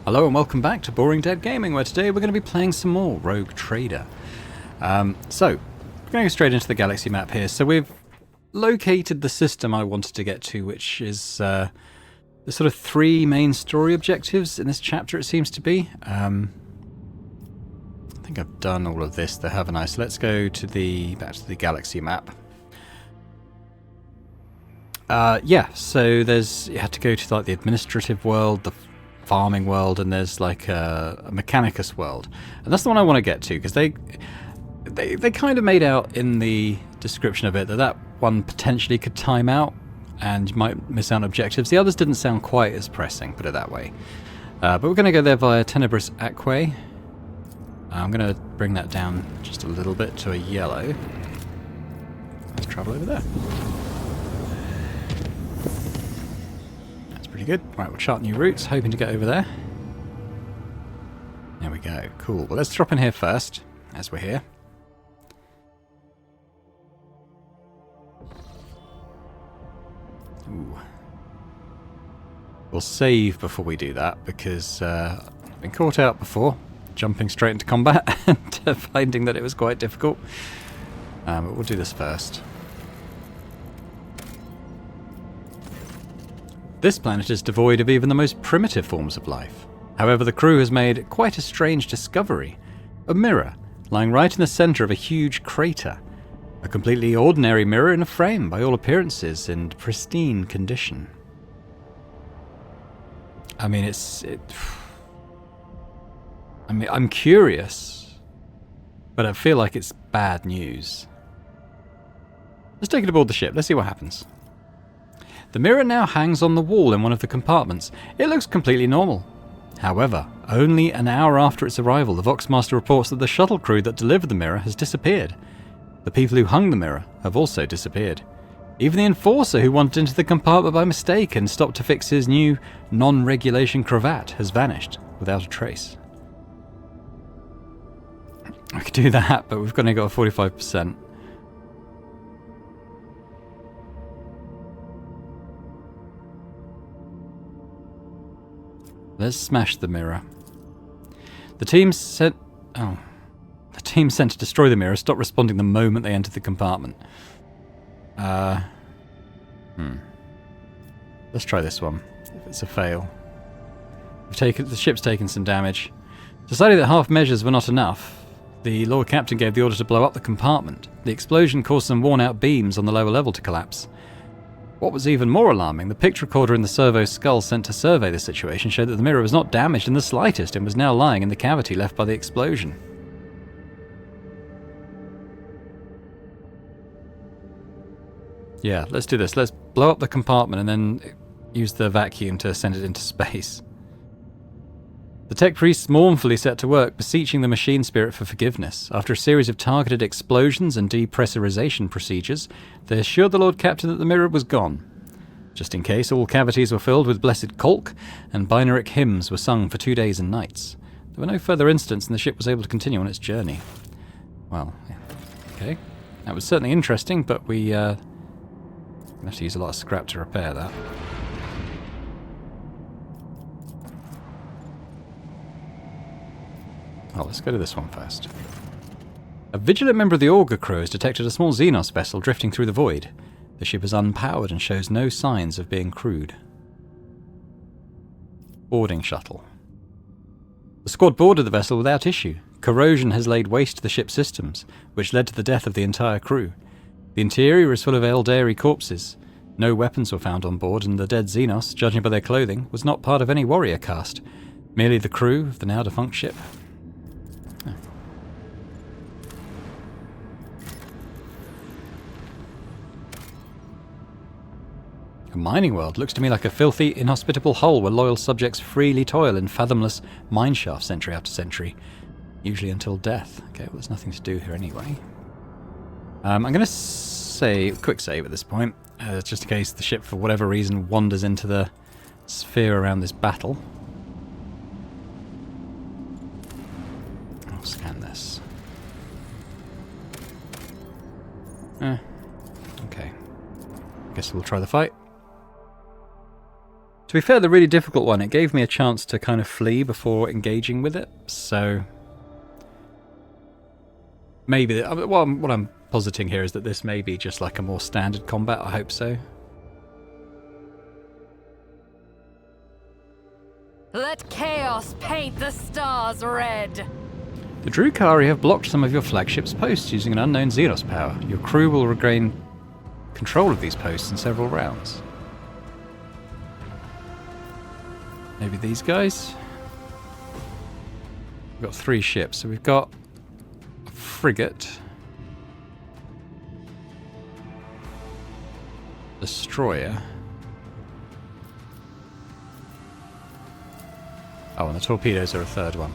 Hello and welcome back to Boring Dead Gaming, where today we're going to be playing some more Rogue Trader. So, we're going to go straight into the galaxy map here. So we've located the system I wanted to get to, which is the sort of three main story objectives in this chapter, it seems to be. I think I've done all of this, though, haven't I? So let's go to back to the galaxy map. Yeah, so you had to go to like the administrative world, the farming world, and there's like a Mechanicus world, and that's the one I want to get to because they kind of made out in the description of it that one potentially could time out and you might miss out on objectives. The others didn't sound quite as pressing, put it that way. But we're going to go there via Tenebris Aquae. I'm going to bring that down just a little bit to a yellow. Let's travel over there. Pretty good. Right, we'll chart new routes, hoping to get over there. There we go. Cool. Well, let's drop in here first, as we're here. Ooh. We'll save before we do that, because I've been caught out before, jumping straight into combat and finding that it was quite difficult. But we'll do this first. This planet is devoid of even the most primitive forms of life. However, the crew has made quite a strange discovery. A mirror, lying right in the centre of a huge crater. A completely ordinary mirror in a frame, by all appearances, in pristine condition. I mean, I'm curious, but I feel like it's bad news. Let's take it aboard the ship, let's see what happens. The mirror now hangs on the wall in one of the compartments. It looks completely normal. However, only an hour after its arrival, the Voxmaster reports that the shuttle crew that delivered the mirror has disappeared. The people who hung the mirror have also disappeared. Even the enforcer who wandered into the compartment by mistake and stopped to fix his new non-regulation cravat has vanished without a trace. I could do that, but we've only got a 45%. Let's smash the mirror. The team sent to destroy the mirror stopped responding the moment they entered the compartment. Let's try this one. If it's a fail. The ship's taken some damage. Deciding that half measures were not enough, the Lord Captain gave the order to blow up the compartment. The explosion caused some worn-out beams on the lower level to collapse. What was even more alarming, the picture recorder in the servo's skull sent to survey the situation showed that the mirror was not damaged in the slightest and was now lying in the cavity left by the explosion. Yeah, let's do this. Let's blow up the compartment and then use the vacuum to send it into space. The tech priests mournfully set to work, beseeching the machine spirit for forgiveness. After a series of targeted explosions and depressurization procedures, they assured the Lord Captain that the mirror was gone. Just in case, all cavities were filled with blessed Kolk, and binaric hymns were sung for 2 days and nights. There were no further incidents, and the ship was able to continue on its journey. Well, yeah. Okay. That was certainly interesting, but we have to use a lot of scrap to repair that. Well, let's go to this one first. A vigilant member of the Augur crew has detected a small Xenos vessel drifting through the void. The ship is unpowered and shows no signs of being crewed. Boarding shuttle. The squad boarded the vessel without issue. Corrosion has laid waste to the ship's systems, which led to the death of the entire crew. The interior is full of Eldari corpses. No weapons were found on board, and the dead Xenos, judging by their clothing, was not part of any warrior caste, merely the crew of the now defunct ship. A mining world looks to me like a filthy, inhospitable hole where loyal subjects freely toil in fathomless mine shafts century after century, usually until death. Okay, well, there's nothing to do here anyway. I'm going to save, quick save at this point, just in case the ship, for whatever reason, wanders into the sphere around this battle. I'll scan this. Okay. Guess we'll try the fight. To be fair, the really difficult one, it gave me a chance to kind of flee before engaging with it, so maybe what I'm positing here is that this may be just like a more standard combat. I hope so. Let chaos paint the stars red. The Drukhari have blocked some of your flagship's posts using an unknown Xenos power. Your crew will regain control of these posts in several rounds. Maybe these guys? We've got 3 ships, so we've got a frigate, destroyer. Oh, and the torpedoes are a 3rd one.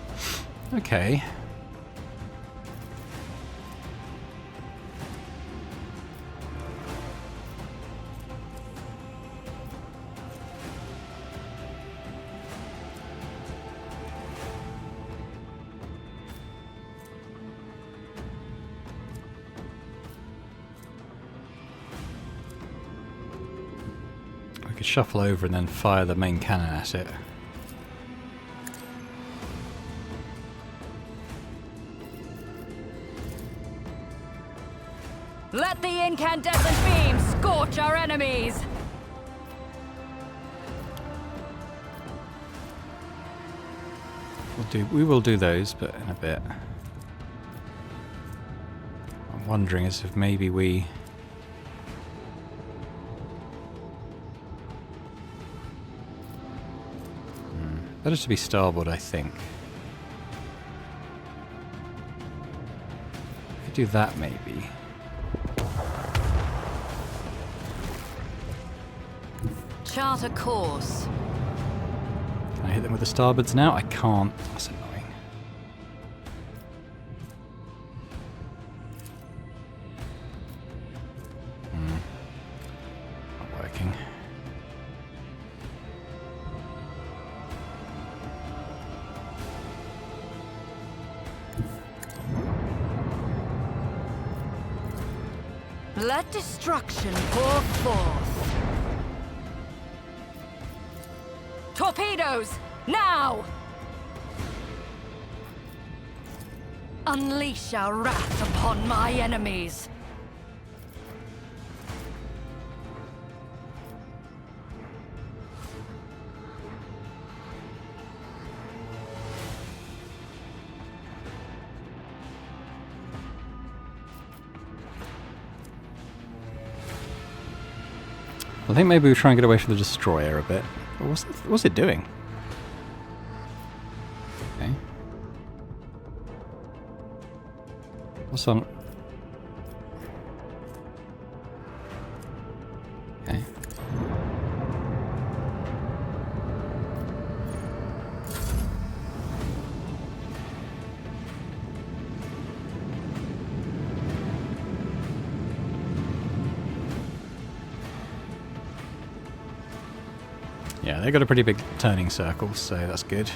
Okay. I could shuffle over and then fire the main cannon at it. Let the incandescent beam scorch our enemies! We will do those, but in a bit. I'm wondering as if maybe we... Better to be starboard, I think. We could do that, maybe. Chart a course. Can I hit them with the starboards now? I can't. That's annoying. Not working. Let destruction pour forth. Torpedoes! Now! Unleash our wrath upon my enemies. I think maybe we try and get away from the destroyer a bit. What's it doing? Okay. What's on? Okay. Yeah, they've got a pretty big turning circle, so that's good.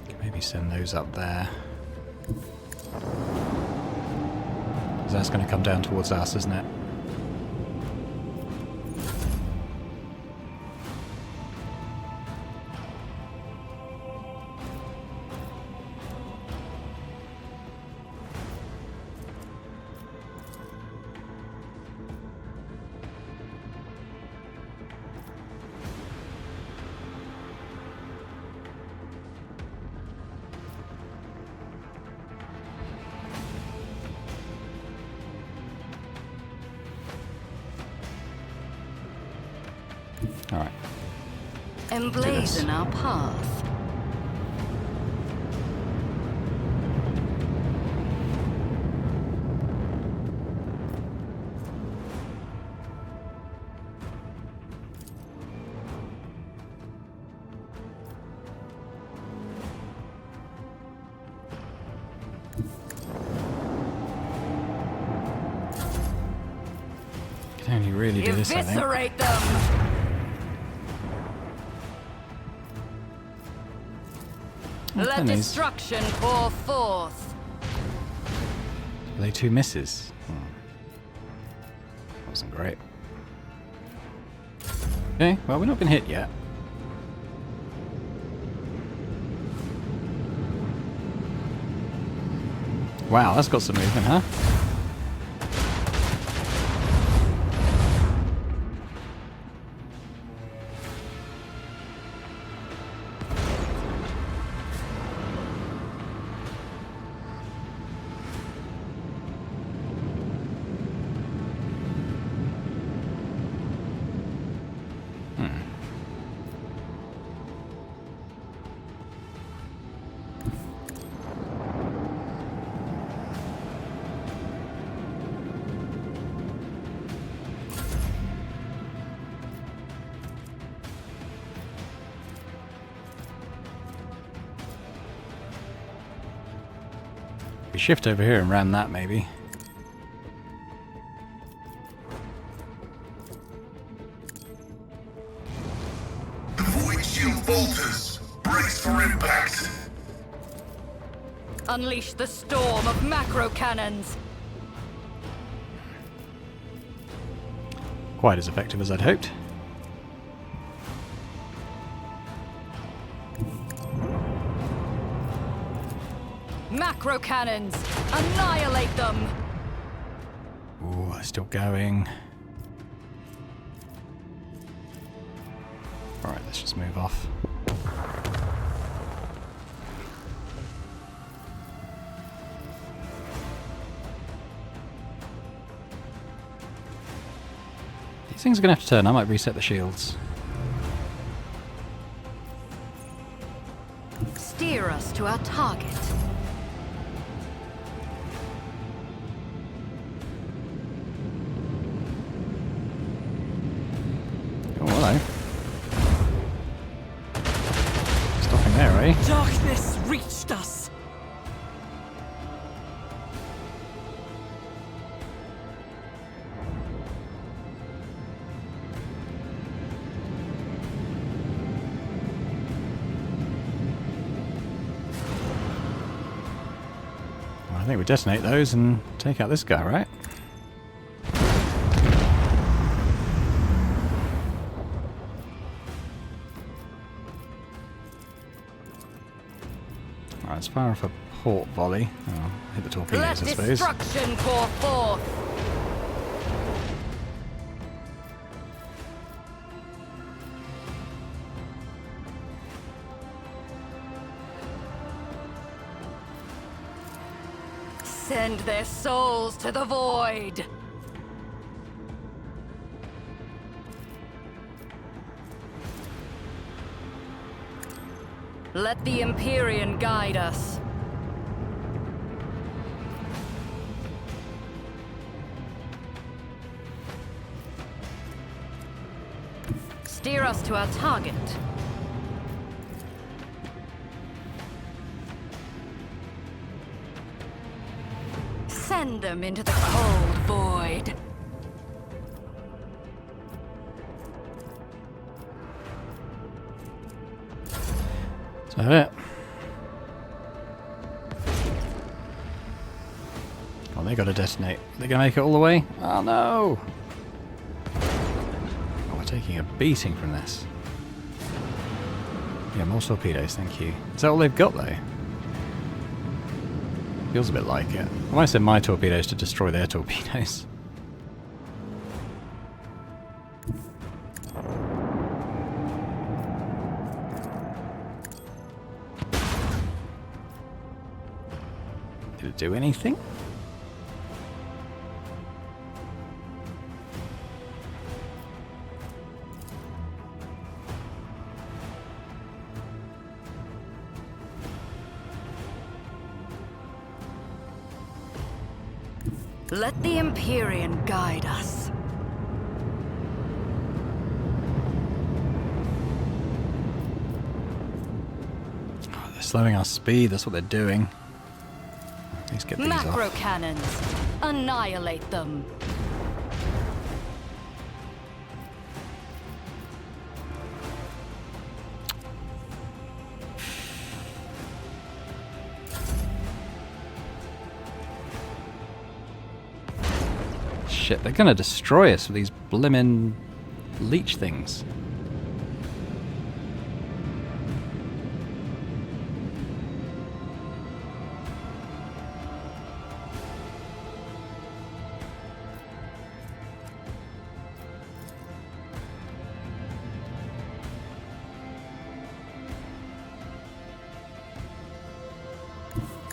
Can maybe send those up there. Because that's going to come down towards us, isn't it? Alright. Emblazon our path. Can only really do this, I think. Eviscerate them! Let pennies. destruction pour forth. Are they 2 misses? Wasn't great. Okay, well, we've not been hit yet. Wow, that's got some movement, huh? We shift over here and ram that, maybe. The void shield falters. Brace for impact. Unleash the storm of macro cannons. Quite as effective as I'd hoped. Macro cannons! Annihilate them! Ooh, they're still going. Alright, let's just move off. These things are going to have to turn. I might reset the shields. Steer us to our target. Oh, hello. Stopping there, eh? Darkness reached us. Well, I think we detonate those and take out this guy, right? Alright, let's fire off a port volley. Oh, hit the torpedoes, Let I suppose. destruction pour forth. Send their souls to the void. Let the Empyrean guide us. Steer us to our target. Send them into the cold void. Is that it? Oh, they got to detonate. They're going to make it all the way? Oh no! Oh, we're taking a beating from this. Yeah, more torpedoes, thank you. Is that all they've got though? Feels a bit like it. I might send my torpedoes to destroy their torpedoes. Did it do anything? Let the Empyrean guide us. Oh, they're slowing our speed, that's what they're doing. Let's get these Macro off. cannons. Annihilate them. shit. They're gonna destroy us with these blimmin' leech things.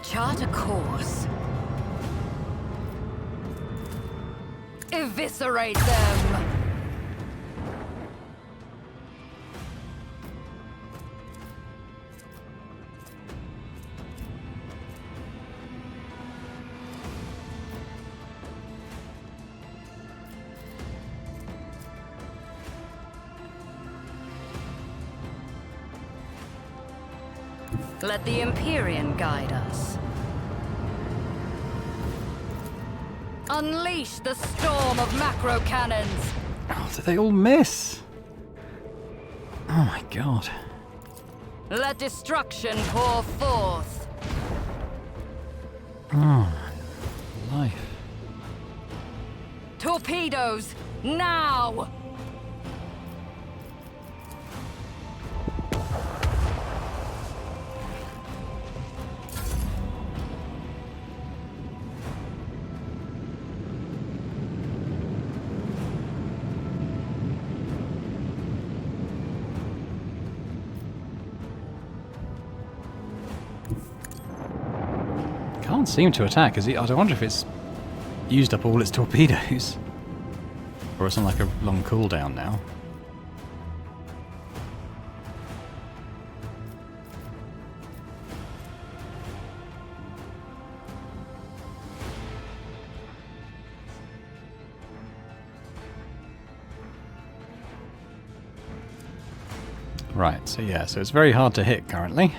Chart a course. Eviscerate them! Let the Empyrean guide us. Unleash the storm of macro cannons. Oh, did they all miss? Oh my god. Let destruction pour forth. Oh, life. Torpedoes, now! Can't seem to attack. I wonder if it's used up all its torpedoes. Or it's on like a long cooldown now. Right, so yeah, so it's very hard to hit currently.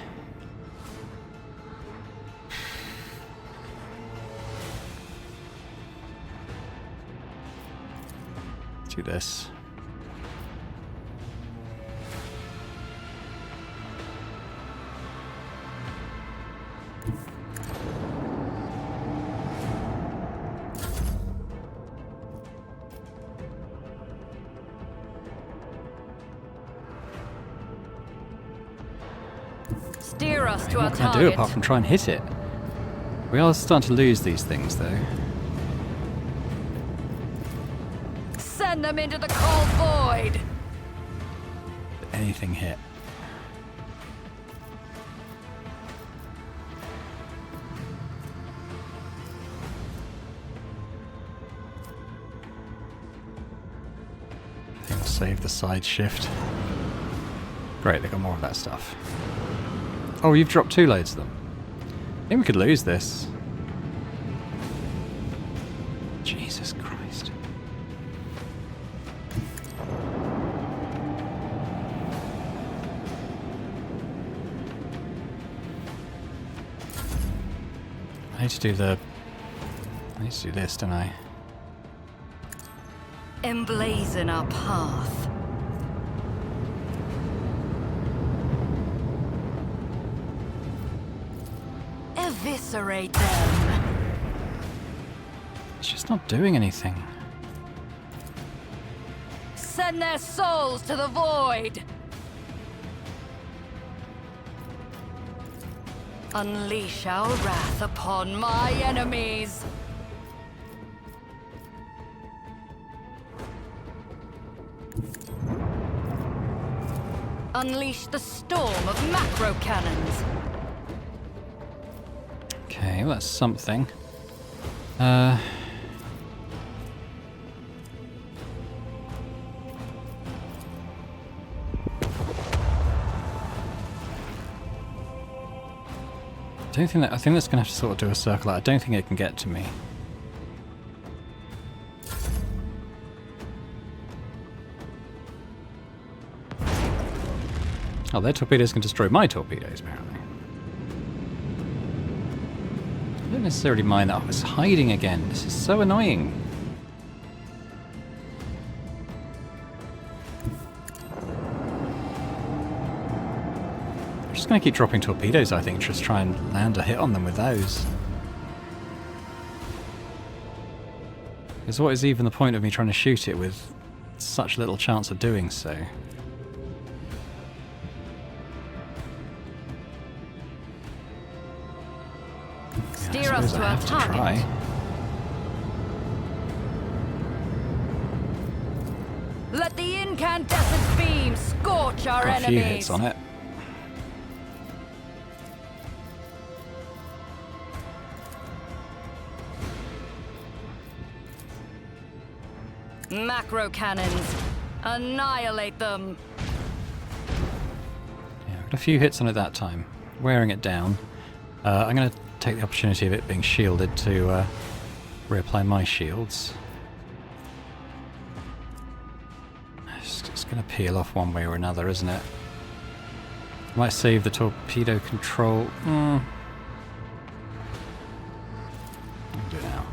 Let's do this. Steer us to our What can I do target. apart from try and hit it? We are starting to lose these things though. Send them into the cold void. Did anything hit? I think we'll save the side shift. Great, they got more of that stuff. Oh, you've dropped 2 loads of them. I think we could lose this. Jesus Christ. I need to do this, don't I? Emblazon our path. Eviscerate them. It's just not doing anything. Send their souls to the void. Unleash our wrath upon my enemies. Unleash the storm of macro cannons. Okay, well that's something. I think that's going to have to sort of do a circle. I don't think it can get to me. Oh, their torpedoes can destroy my torpedoes, apparently. I don't necessarily mind that. Oh, it's hiding again. This is so annoying. I'm just going to keep dropping torpedoes, I think, just try and land a hit on them with those. Because what is even the point of me trying to shoot it with such little chance of doing so? Steer us to our target. Try. Let the incandescent beam scorch our Got a enemies. few hits on it. Macro cannons. Annihilate them. Yeah, got a few hits on it that time. Wearing it down. I'm going to take the opportunity of it being shielded to reapply my shields. It's going to peel off one way or another, isn't it? Might save the torpedo control. I'll do it now.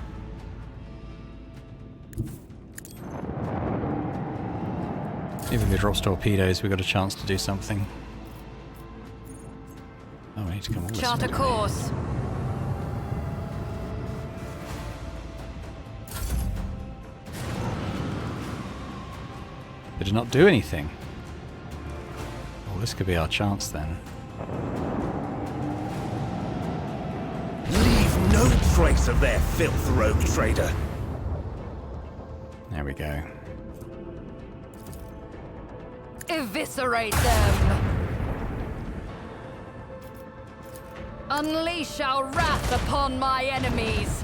Even if it drops torpedoes, we've got a chance to do something. Oh, we need to come all this Chart a way. course. They did not do anything. Well, this could be our chance then. Leave no trace of their filth, rogue trader. There we go. Eviscerate them. Unleash our wrath upon my enemies.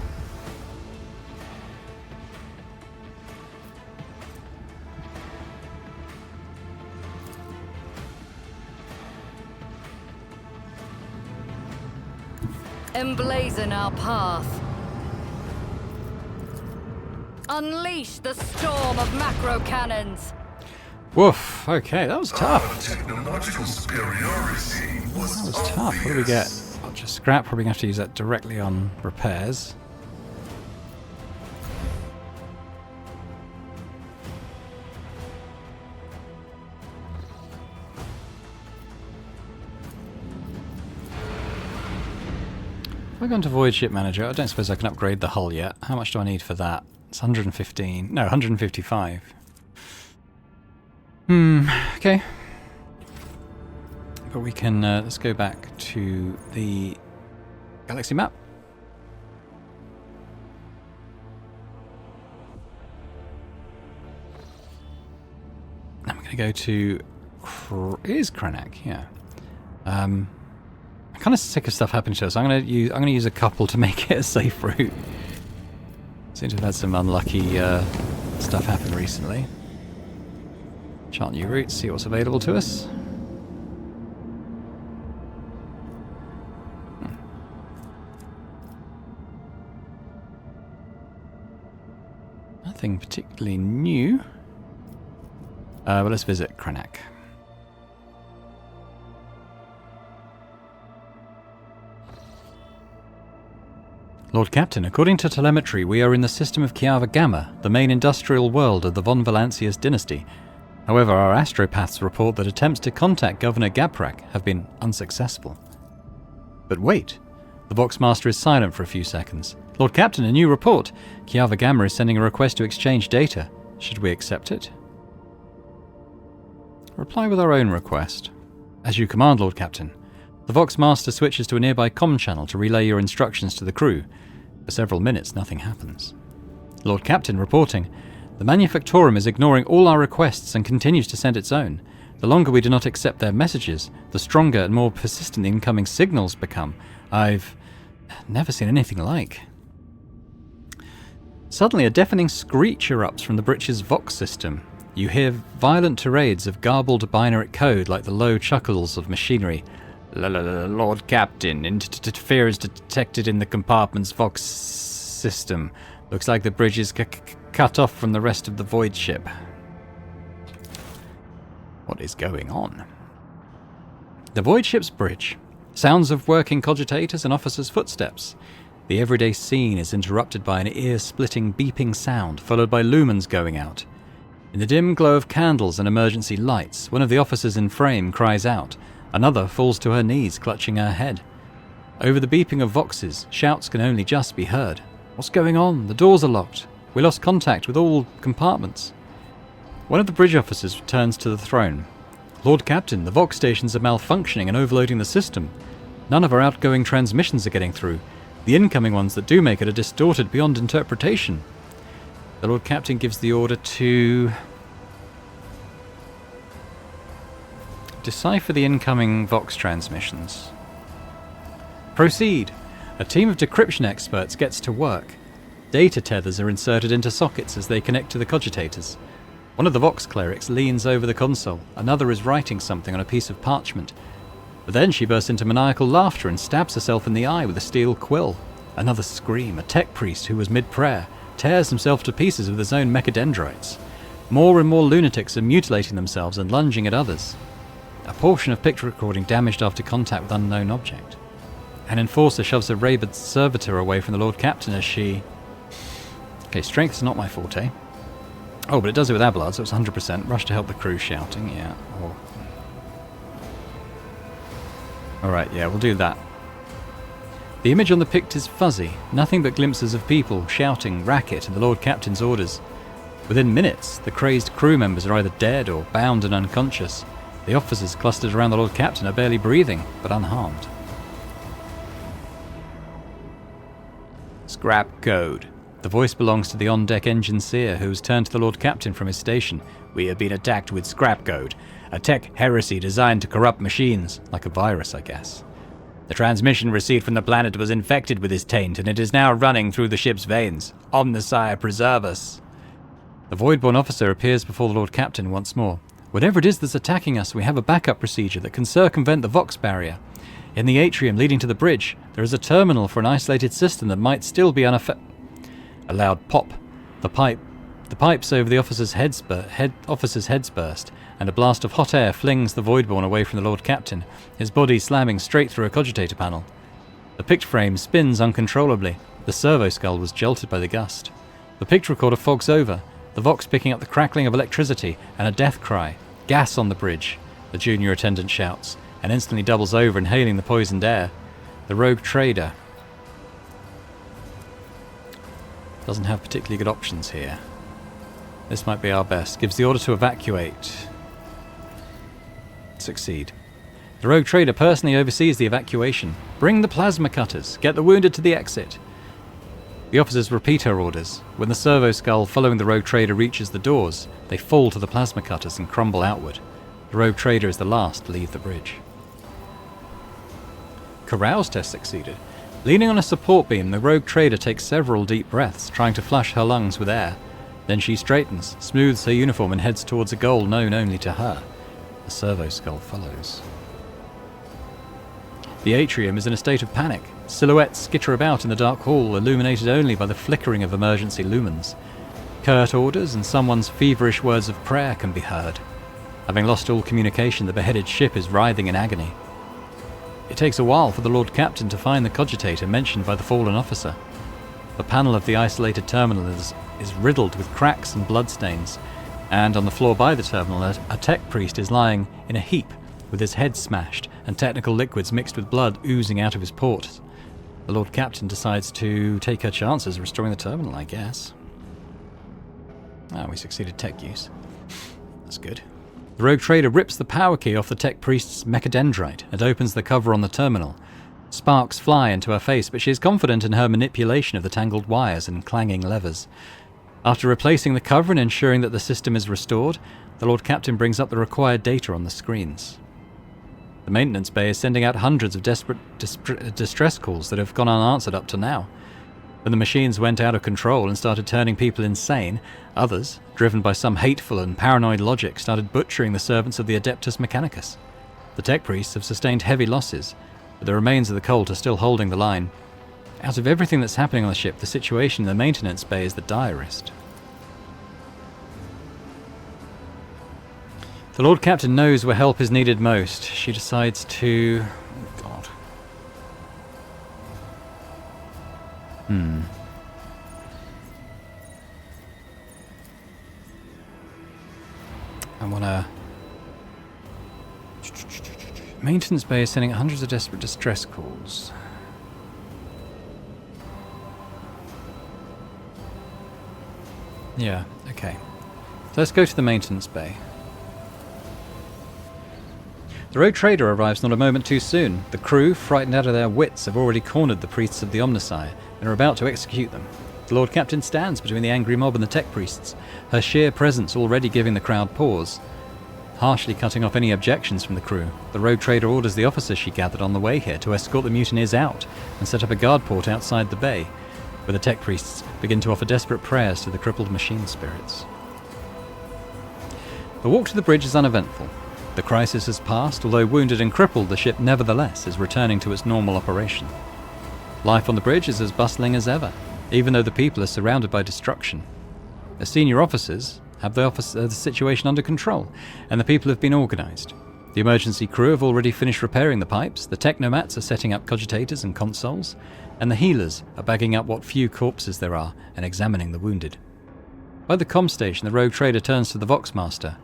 Emblazon our path. Unleash the storm of macro cannons. Woof. Okay, that was tough. Our technological superiority was That was tough. What do we get? Just scrap. Probably going to have to use that directly on repairs. If I go into Void Ship Manager, I don't suppose I can upgrade the hull yet. How much do I need for that? It's 115. No, 155. Okay. But we can, let's go back to the galaxy map. I'm going to go to, it is Krenak, yeah. I'm kind of sick of stuff happening to us. I'm going to use a couple to make it a safe route. Seem to have had some unlucky stuff happen recently. Chart new routes, see what's available to us. Nothing particularly new. But let's visit Krenak. Lord Captain, according to telemetry, we are in the system of Kiava Gamma, the main industrial world of the von Valancius dynasty. However, our astropaths report that attempts to contact Governor Gaprak have been unsuccessful. But wait, the Voxmaster is silent for a few seconds. Lord Captain, a new report. Kiava Gamma is sending a request to exchange data. Should we accept it? Reply with our own request. As you command, Lord Captain. The Voxmaster switches to a nearby comm channel to relay your instructions to the crew. For several minutes, nothing happens. Lord Captain reporting. The Manufactorum is ignoring all our requests and continues to send its own. The longer we do not accept their messages, the stronger and more persistent incoming signals become. I've never seen anything like. Suddenly, a deafening screech erupts from the Britch's Vox system. You hear violent tirades of garbled binary code like the low chuckles of machinery. Lord Captain, interference detected in the compartment's Vox system. Looks like the bridge is cut off from the rest of the void ship. What is going on? The void ship's bridge. Sounds of working cogitators and officers' footsteps. The everyday scene is interrupted by an ear-splitting beeping sound, followed by lumens going out. In the dim glow of candles and emergency lights, one of the officers in frame cries out. Another falls to her knees, clutching her head. Over the beeping of voxes, shouts can only just be heard. What's going on? The doors are locked. We lost contact with all compartments. One of the bridge officers returns to the throne. Lord Captain, the Vox stations are malfunctioning and overloading the system. None of our outgoing transmissions are getting through. The incoming ones that do make it are distorted beyond interpretation. The Lord Captain gives the order to decipher the incoming Vox transmissions. Proceed. A team of decryption experts gets to work. Data tethers are inserted into sockets as they connect to the cogitators. One of the Vox clerics leans over the console. Another is writing something on a piece of parchment. But then she bursts into maniacal laughter and stabs herself in the eye with a steel quill. Another scream. A tech priest who was mid-prayer tears himself to pieces with his own mechadendrites. More and more lunatics are mutilating themselves and lunging at others. A portion of picture recording damaged after contact with unknown object. An enforcer shoves a rabid servitor away from the Lord Captain as she... Okay, strength is not my forte. Oh, but it does it with Abelard, so it's 100%. Rush to help the crew shouting, yeah. Or... Alright, yeah, we'll do that. The image on the pict is fuzzy. Nothing but glimpses of people shouting, racket, and the Lord Captain's orders. Within minutes, the crazed crew members are either dead or bound and unconscious. The officers clustered around the Lord Captain are barely breathing, but unharmed. Scrap code. The voice belongs to the on-deck engine seer, who has turned to the Lord Captain from his station. We have been attacked with scrap code, a tech heresy designed to corrupt machines, like a virus, I guess. The transmission received from the planet was infected with this taint, and it is now running through the ship's veins. Omnissiah, preserve us. The Voidborn officer appears before the Lord Captain once more. Whatever it is that's attacking us, we have a backup procedure that can circumvent the Vox barrier. In the atrium leading to the bridge, there is a terminal for an isolated system that might still be unaffected. A loud pop. The pipes over the officer's heads burst, and a blast of hot air flings the Voidborn away from the Lord Captain, his body slamming straight through a cogitator panel. The pict frame spins uncontrollably. The servo skull was jolted by the gust. The pict recorder fogs over, the Vox picking up the crackling of electricity and a death cry. Gas on the bridge, the junior attendant shouts, and instantly doubles over, inhaling the poisoned air. The rogue trader doesn't have particularly good options here. This might be our best. Gives the order to evacuate. Succeed. The rogue trader personally oversees the evacuation. Bring the plasma cutters. Get the wounded to the exit. The officers repeat her orders. When the servo skull following the rogue trader reaches the doors, they fall to the plasma cutters and crumble outward. The rogue trader is the last to leave the bridge. Carouse test succeeded. Leaning on a support beam, the rogue trader takes several deep breaths, trying to flush her lungs with air. Then she straightens, smooths her uniform, and heads towards a goal known only to her. The servo skull follows. The atrium is in a state of panic. Silhouettes skitter about in the dark hall, illuminated only by the flickering of emergency lumens. Curt orders and someone's feverish words of prayer can be heard. Having lost all communication, the beheaded ship is writhing in agony. It takes a while for the Lord Captain to find the cogitator mentioned by the fallen officer. The panel of the isolated terminal is riddled with cracks and bloodstains, and on the floor by the terminal a tech priest is lying in a heap with his head smashed and technical liquids mixed with blood oozing out of his pores. The Lord Captain decides to take her chances restoring the terminal, I guess. We succeeded tech use. That's good. The rogue trader rips the power key off the tech priest's mechadendrite and opens the cover on the terminal. Sparks fly into her face, but she is confident in her manipulation of the tangled wires and clanging levers. After replacing the cover and ensuring that the system is restored, the Lord Captain brings up the required data on the screens. The maintenance bay is sending out hundreds of desperate distress calls that have gone unanswered up to now. When the machines went out of control and started turning people insane, others, driven by some hateful and paranoid logic, started butchering the servants of the Adeptus Mechanicus. The tech priests have sustained heavy losses, but the remains of the cult are still holding the line. Out of everything that's happening on the ship, the situation in the maintenance bay is the direst. The Lord Captain knows where help is needed most. She decides to... Oh, God. I wanna... Maintenance bay is sending hundreds of desperate distress calls. Yeah, okay. So let's go to the maintenance bay. The rogue trader arrives not a moment too soon. The crew, frightened out of their wits, have already cornered the priests of the Omnissiah and are about to execute them. The Lord Captain stands between the angry mob and the tech priests, her sheer presence already giving the crowd pause. Harshly cutting off any objections from the crew, the rogue trader orders the officers she gathered on the way here to escort the mutineers out and set up a guard port outside the bay, where the tech priests begin to offer desperate prayers to the crippled machine spirits. The walk to the bridge is uneventful. The crisis has passed, although wounded and crippled, the ship nevertheless is returning to its normal operation. Life on the bridge is as bustling as ever, even though the people are surrounded by destruction. The senior officers have the situation under control, and the people have been organised. The emergency crew have already finished repairing the pipes, the technomats are setting up cogitators and consoles, and the healers are bagging up what few corpses there are and examining the wounded. By the comm station, the rogue trader turns to the Voxmaster.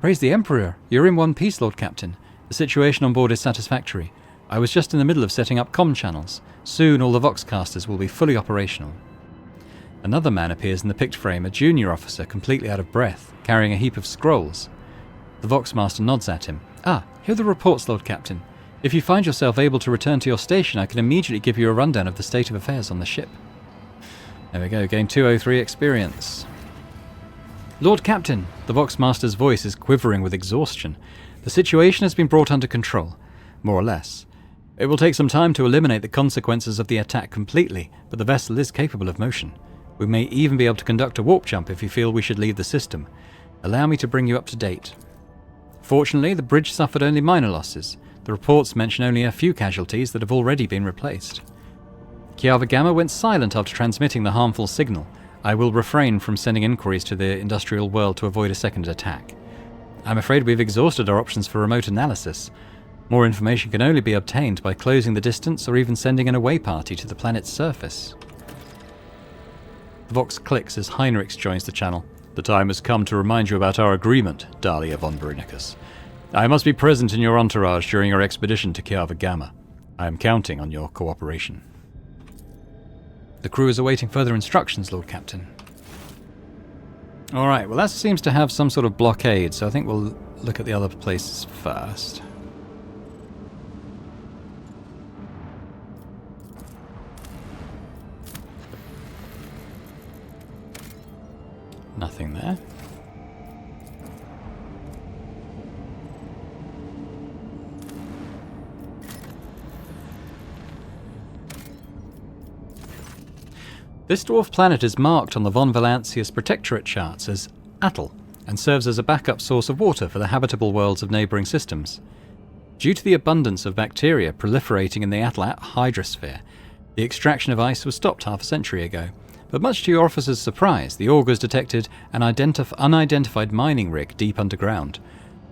"Praise the Emperor! You're in one piece, Lord Captain. The situation on board is satisfactory. I was just in the middle of setting up comm channels. Soon all the Voxcasters will be fully operational." Another man appears in the pict frame, a junior officer completely out of breath, carrying a heap of scrolls. The Voxmaster nods at him. "Ah, here are the reports, Lord Captain. If you find yourself able to return to your station, I can immediately give you a rundown of the state of affairs on the ship." There we go, gain 203 experience. "Lord Captain," the Voxmaster's voice is quivering with exhaustion. "The situation has been brought under control, more or less. It will take some time to eliminate the consequences of the attack completely, but the vessel is capable of motion. We may even be able to conduct a warp jump if you feel we should leave the system. Allow me to bring you up to date." Fortunately, the bridge suffered only minor losses. The reports mention only a few casualties that have already been replaced. Kiava Gamma went silent after transmitting the harmful signal. I will refrain from sending inquiries to the industrial world to avoid a second attack. I'm afraid we've exhausted our options for remote analysis. More information can only be obtained by closing the distance or even sending an away party to the planet's surface. The Vox clicks as Heinrichs joins the channel. "The time has come to remind you about our agreement, Dahlia von Brunicus. I must be present in your entourage during your expedition to Kiava Gamma. I am counting on your cooperation." "The crew is awaiting further instructions, Lord Captain." Alright, well that seems to have some sort of blockade, so I think we'll look at the other places first. Nothing there. This dwarf planet is marked on the Von Valancius Protectorate charts as Atl, and serves as a backup source of water for the habitable worlds of neighbouring systems. Due to the abundance of bacteria proliferating in the Atl hydrosphere, the extraction of ice was stopped half a century ago. But much to your officer's surprise, the augurs detected an unidentified mining rig deep underground.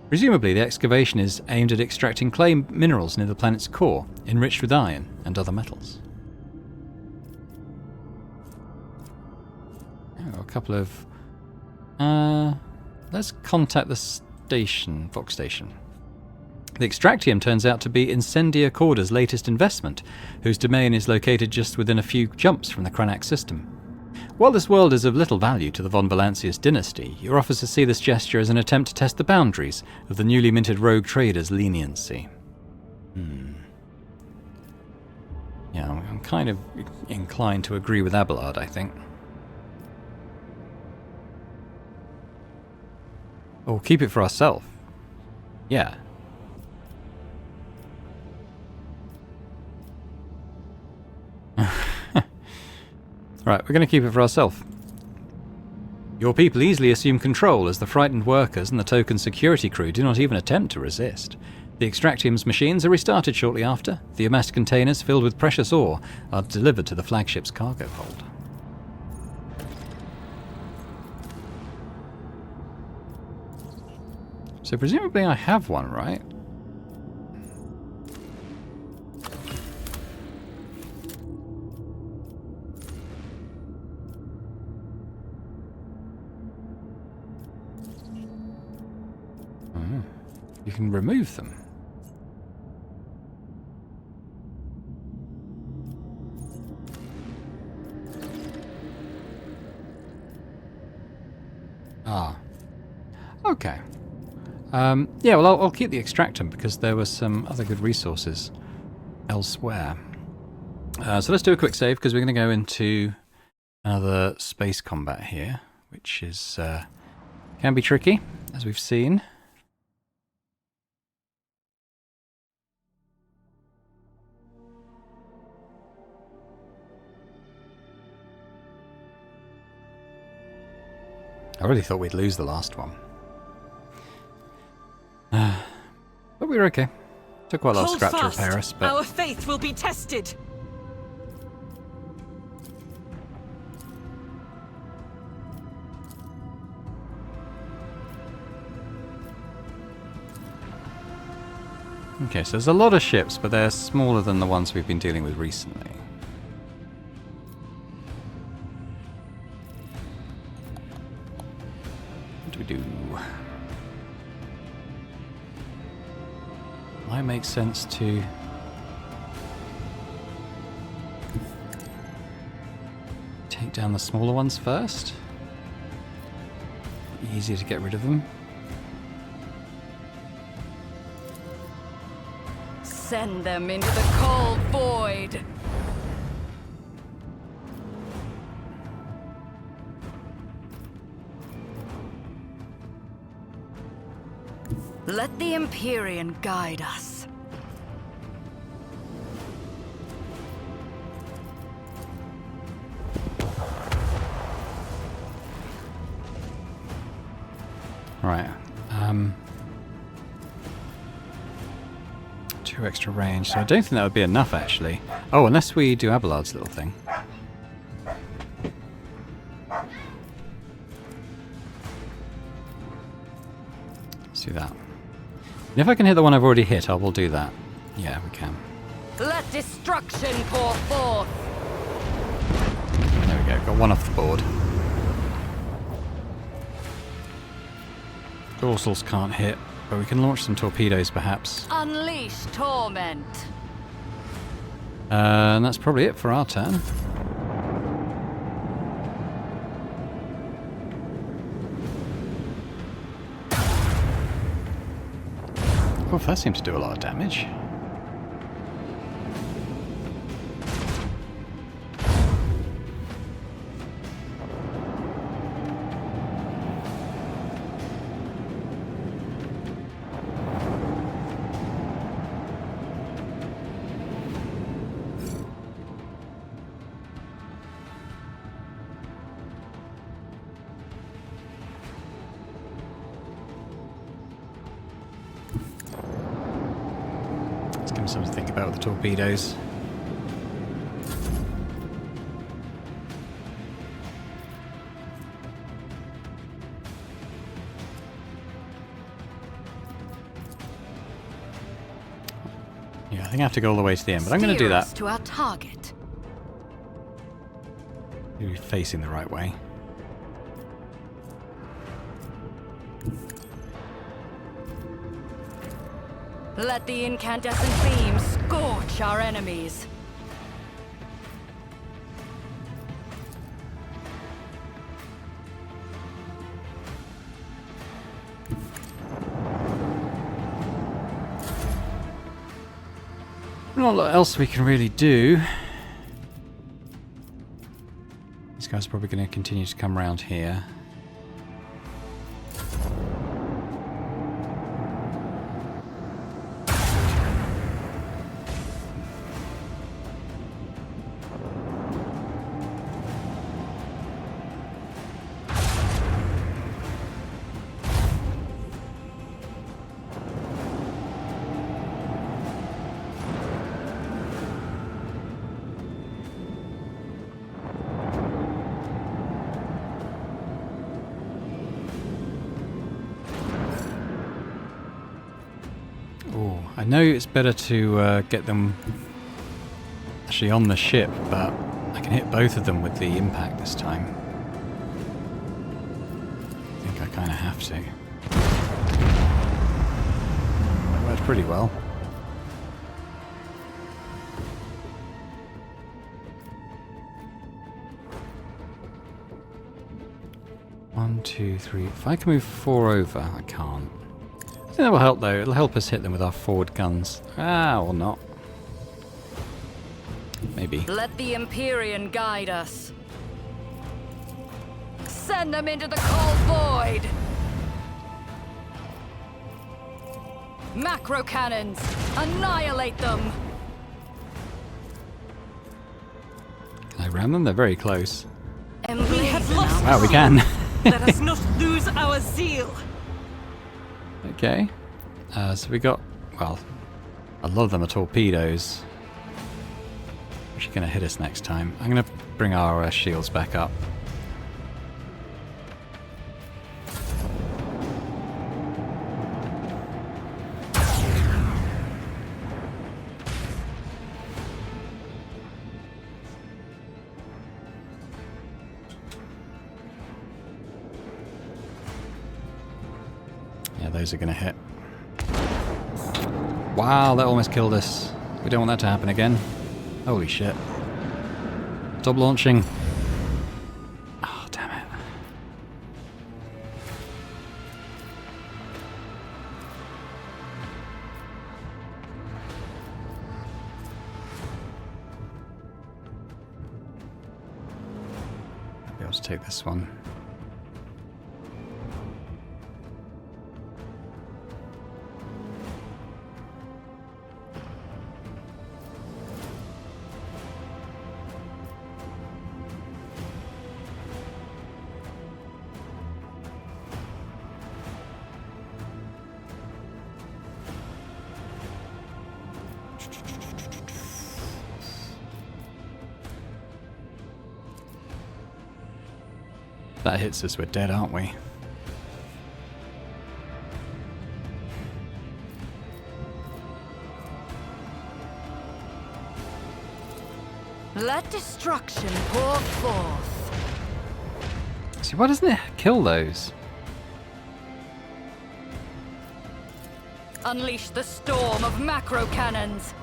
Presumably the excavation is aimed at extracting clay minerals near the planet's core, enriched with iron and other metals. Oh, a couple of... let's contact the station, Vox Station. The Extractium turns out to be Incendia Corda's latest investment, whose domain is located just within a few jumps from the Kranax system. While this world is of little value to the Von Valancius dynasty, your officers see this gesture as an attempt to test the boundaries of the newly minted rogue trader's leniency. Yeah, I'm kind of inclined to agree with Abelard, I think. Oh, keep it for ourselves. Yeah. Right, we're going to keep it for ourselves. Your people easily assume control as the frightened workers and the token security crew do not even attempt to resist. The Extractium's machines are restarted shortly after. The amassed containers filled with precious ore are delivered to the flagship's cargo hold. So presumably I have one, right? You can remove them. Ah. Okay. Yeah, well, I'll keep the extractum because there were some other good resources elsewhere. So let's do a quick save because we're going to go into another space combat here, which is can be tricky, as we've seen. I really thought we'd lose the last one. But we were okay. Took quite a lot of scrap to repair us, but... Our faith will be tested! Okay, so there's a lot of ships, but they're smaller than the ones we've been dealing with recently. What do we do? Might make sense to... take down the smaller ones first. Easier to get rid of them. Send them into the cold void. Let the Empyrean guide us. Right. 2 extra range, so I don't think that would be enough, actually. Oh, unless we do Abelard's little thing. Let's do that. And if I can hit the one I've already hit, I will do that. Yeah, we can. Let destruction pour forth. There we go, got one off the board. Dorsals can't hit, but we can launch some torpedoes, perhaps. Unleash torment. And that's probably it for our turn. Oh, that seems to do a lot of damage. Give me something to think about with the torpedoes. Yeah, I think I have to go all the way to the end, but I'm going to do Steer that. us to our target. You're facing the right way. Let the incandescent beam scorch our enemies. Not a lot else we can really do. These guys are probably going to continue to come around here. I know it's better to get them actually on the ship, but I can hit both of them with the impact this time. I think I kind of have to. That worked pretty well. One, two. 2, 3. If I can move 4 over, I can't. I think that will help though. It'll help us hit them with our forward guns. Ah, or not. Maybe. Let the Empyrean guide us. Send them into the cold void! Macro cannons! Annihilate them! Can I ram them? They're very close. We have lost Wow, we can. Let us not lose our zeal. Okay. So we got, well, a lot of them are torpedoes. Which are going to hit us next time. I'm going to bring our shields back up. Yeah, those are going to hit. Wow, that almost killed us. We don't want that to happen again. Holy shit. Stop launching. Oh, damn it. I'll be able to take this one. That hits us, we're dead, aren't we? Let destruction pour forth. See, why doesn't it kill those? Unleash the storm of macro cannons.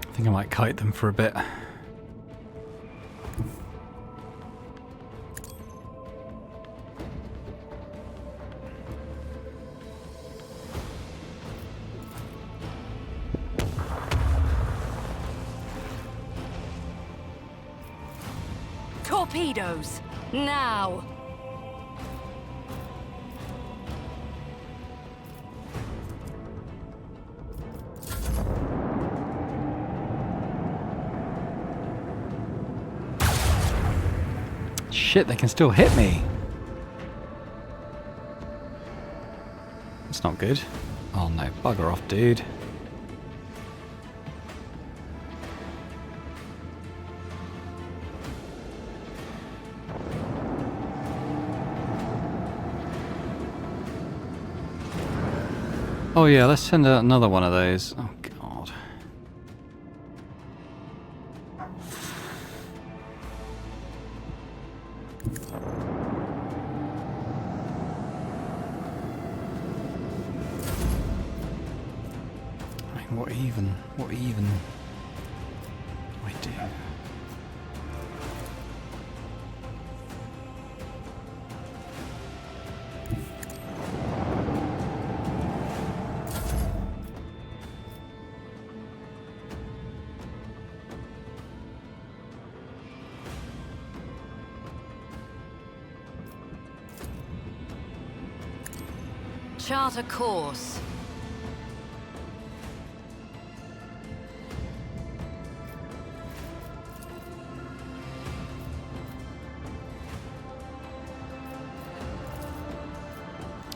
I think I might kite them for a bit. Torpedoes! Now! Shit, they can still hit me. That's not good. Oh no, bugger off, dude. Oh yeah, let's send out another one of those. Oh god. I mean, what even do I do? Chart a course.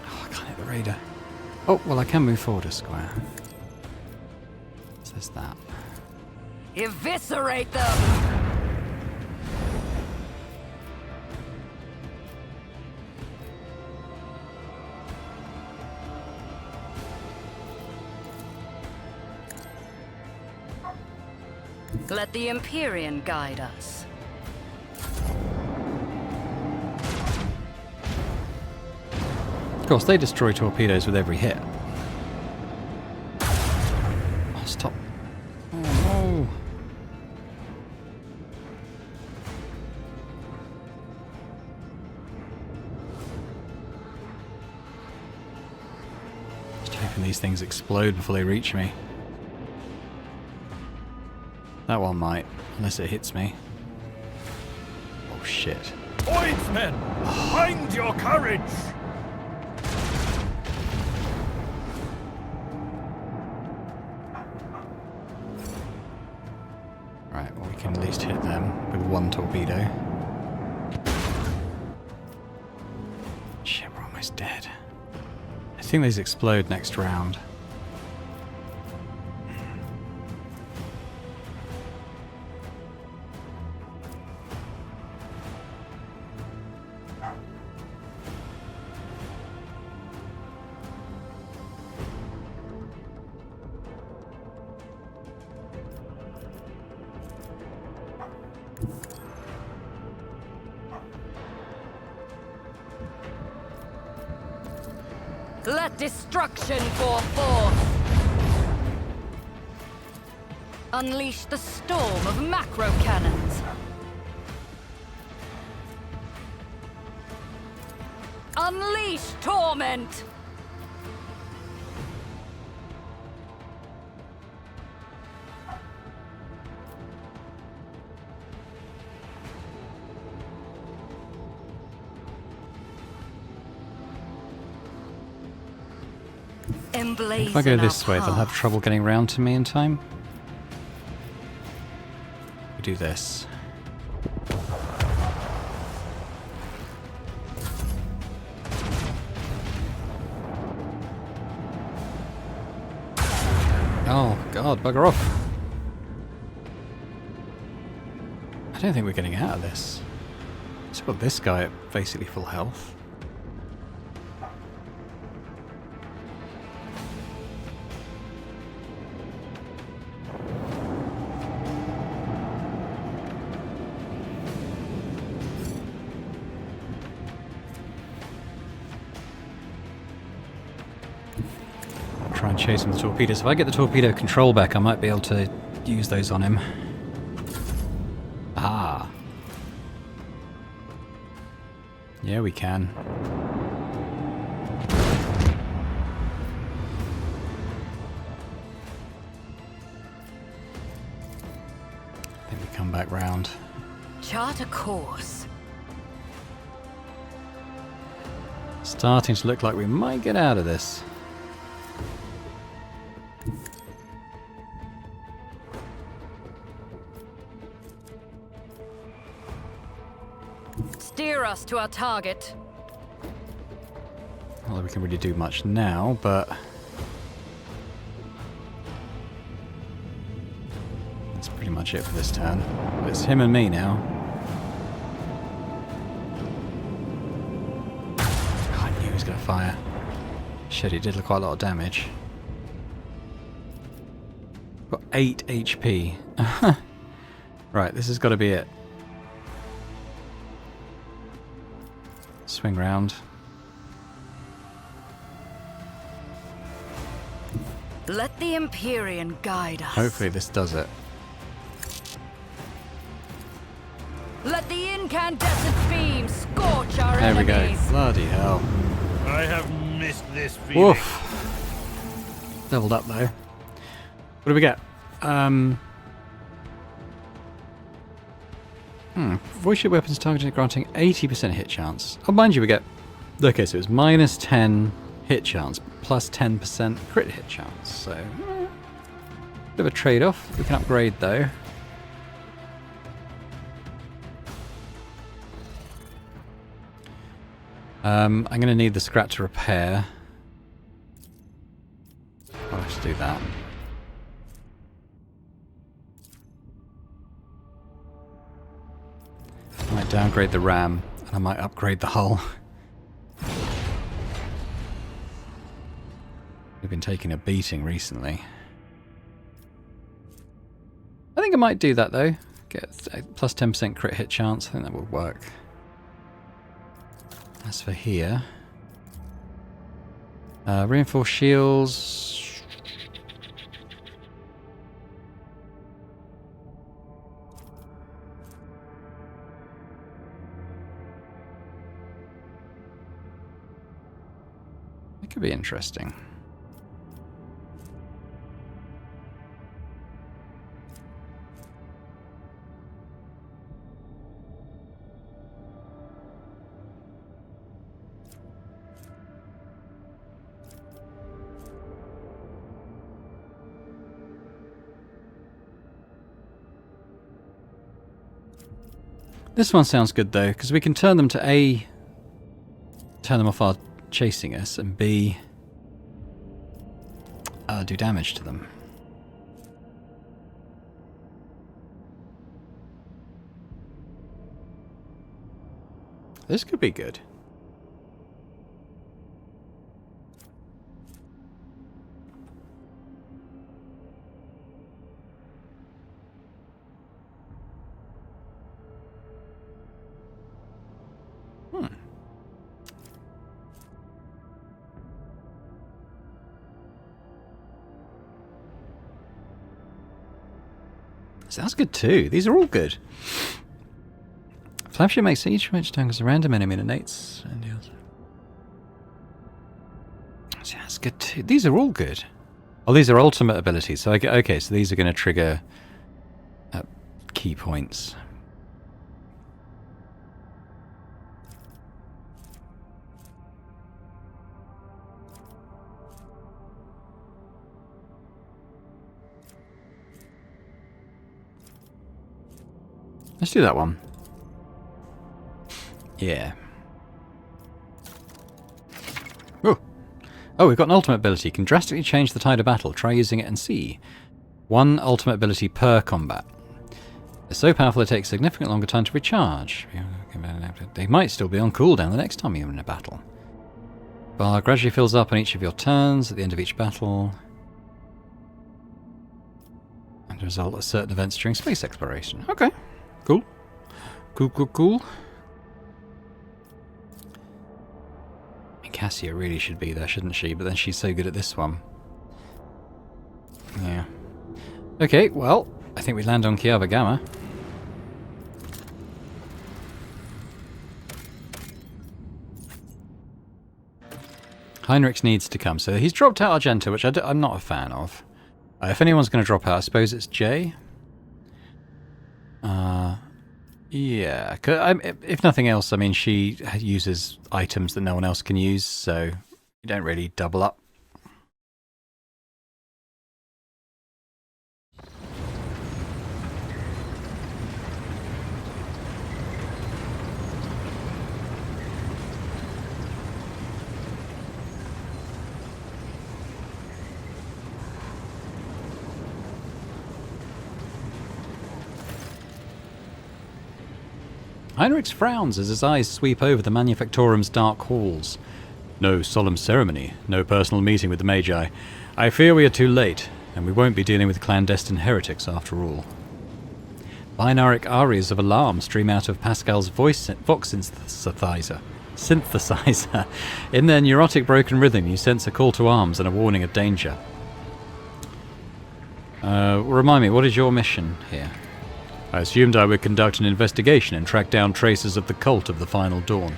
Oh, I can't hit the radar. Oh, well I can move forward a square. So there's that. Eviscerate them! Let the Empyrean guide us. Of course, they destroy torpedoes with every hit. Oh, stop. Oh, no. Just hoping these things explode before they reach me. That one might, unless it hits me. Oh, shit. Oidsmen, find your courage! Right, well, we can at least hit them with one torpedo. Shit, we're almost dead. I think these explode next round. Let destruction pour forth. Unleash the storm of macro cannons. Unleash torment. If I go this way, they'll have trouble getting round to me in time. We do this. Oh, God, bugger off. I don't think we're getting out of this. It's got this guy at basically full health. Try and chase him with torpedoes. If I get the torpedo control back, I might be able to use those on him. Ah. Yeah, we can. I think we come back round. Chart a course. Starting to look like we might get out of this. Steer us to our target. Not that we can really do much now, but that's pretty much it for this turn. It's him and me now. Oh, I knew he was going to fire. Shit, he did quite a lot of damage. Got 8 HP. Right, this has got to be it. Swing round. Let the Empyrean guide us. Hopefully this does it. Let the incandescent beam scorch our There we enemies. go. Bloody hell. I have missed this feeling. Woof. Leveled up though. What do we get? Voice ship weapons targeted granting 80% hit chance. Oh, mind you, we get... Okay, so it's minus 10 hit chance, plus 10% crit hit chance. So, bit of a trade-off. We can upgrade though. I'm going to need the scrap to repair. I'll have to do that. I might downgrade the RAM, and I might upgrade the hull. We've been taking a beating recently. I think think I might do that though. Get a plus 10% crit hit chance. I think that would work. As for here, reinforced shields. It could be interesting. This one sounds good though, because we can turn them to A, turn them off our chasing us, and B, do damage to them. This could be good. Sounds good too. These are all good. Flagship makes each match targets a random enemy and innates and deals. See, that's good too. These are all good. Oh, these are ultimate abilities. So okay, so these are going to trigger key points. Let's do that one. Yeah. Oh, we've got an ultimate ability. Can drastically change the tide of battle. Try using it and see. One ultimate ability per combat. It's so powerful it takes a significant longer time to recharge. They might still be on cooldown the next time you're in a battle. Bar gradually fills up on each of your turns at the end of each battle. And result of certain events during space exploration. Okay. Cool. Cool. Cassia really should be there, shouldn't she? But then she's so good at this one. Yeah. Okay, well, I think we land on Kiava Gamma. Heinrichs needs to come. So he's dropped out Argenta, which I'm not a fan of. If anyone's going to drop out, I suppose it's Jay. Yeah, if nothing else, I mean, she uses items that no one else can use, so you don't really double up. Heinrichs frowns as his eyes sweep over the Manufactorum's dark halls. No solemn ceremony, no personal meeting with the Magi. I fear we are too late, and we won't be dealing with clandestine heretics after all. Binaric arias of alarm stream out of Pascal's vox synthesizer. In their neurotic broken rhythm, you sense a call to arms and a warning of danger. Remind me, what is your mission here? I assumed I would conduct an investigation and track down traces of the cult of the Final Dawn.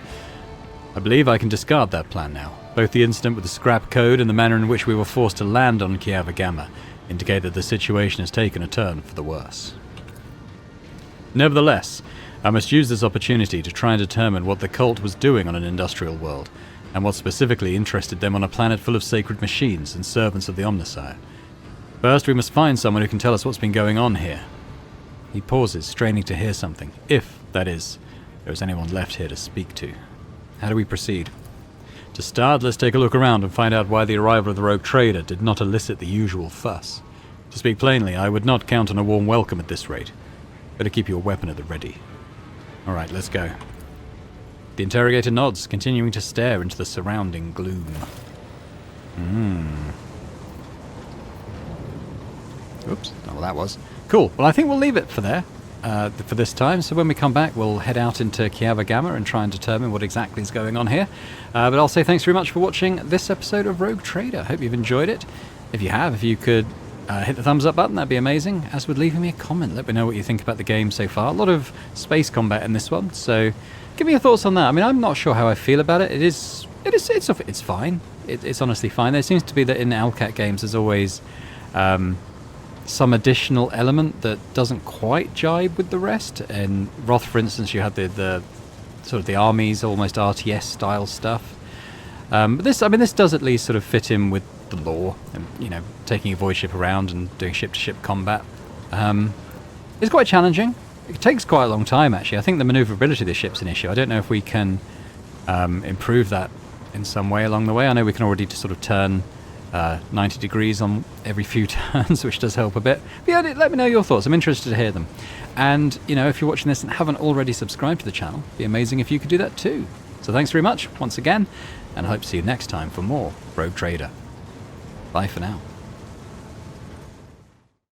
I believe I can discard that plan now. Both the incident with the scrap code and the manner in which we were forced to land on Kiava Gamma indicate that the situation has taken a turn for the worse. Nevertheless, I must use this opportunity to try and determine what the cult was doing on an industrial world, and what specifically interested them on a planet full of sacred machines and servants of the Omnissiah. First, we must find someone who can tell us what's been going on here. He pauses, straining to hear something, if, that is, there is anyone left here to speak to. How do we proceed? To start, let's take a look around and find out why the arrival of the rogue trader did not elicit the usual fuss. To speak plainly, I would not count on a warm welcome at this rate. Better keep your weapon at the ready. Alright, let's go. The interrogator nods, continuing to stare into the surrounding gloom. Oops, not what that was. Cool. Well, I think we'll leave it for there for this time. So when we come back, we'll head out into Kiava Gamma and try and determine what exactly is going on here. But I'll say thanks very much for watching this episode of Rogue Trader. Hope you've enjoyed it. If you have, if you could hit the thumbs up button, that'd be amazing. As with leaving me a comment, let me know what you think about the game so far. A lot of space combat in this one, so give me your thoughts on that. I mean, I'm not sure how I feel about it. It's fine. It's honestly fine. There seems to be that in Owlcat games there's always some additional element that doesn't quite jibe with the rest. In Roth, for instance, you had the sort of the armies, almost RTS style stuff. But this does at least sort of fit in with the lore, and taking a void ship around and doing ship-to-ship combat. It's quite challenging. It takes quite a long time, actually. I think the maneuverability of the ship's an issue. I don't know if we can improve that in some way along the way. I know we can already sort of turn 90 degrees on every few turns, which does help a bit. But yeah, let me know your thoughts. I'm interested to hear them. And, if you're watching this and haven't already subscribed to the channel, it'd be amazing if you could do that too. So thanks very much once again, and I hope to see you next time for more Rogue Trader. Bye for now.